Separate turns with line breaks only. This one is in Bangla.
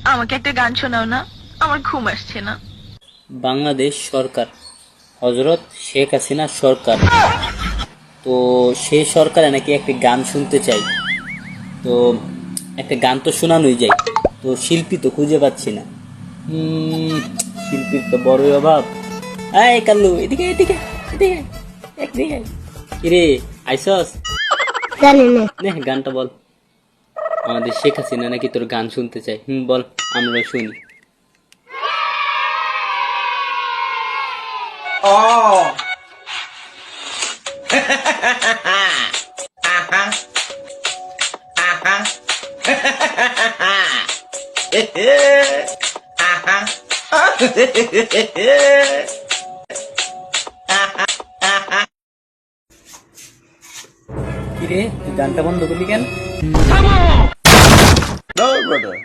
আমাকে একটা গান শোনাও না, আমার ঘুম আসছে না।
বাংলাদেশ সরকার, হজরত শেখ হাসিনা সরকার, তো সেই সরকারে নাকি একটা গান শুনতে চাই। তো একটা গান তো শোনানোই যায়, তো শিল্পী তো খুঁজে পাচ্ছি না। শিল্পীর তো বড়ই অভাব। এই কাল্লু, এদিকে এদিকে এদিকে একদিকে। কিরে, আইসস?
জানি না।
নে গানটা বল। আমাদের শেখ হাসিনা নাকি তোর গান শুনতে চাই। বল, আমরা শুনি।
Oh.
কিরে, তুই গানটা বন্ধ করলি কেন?
No, brother.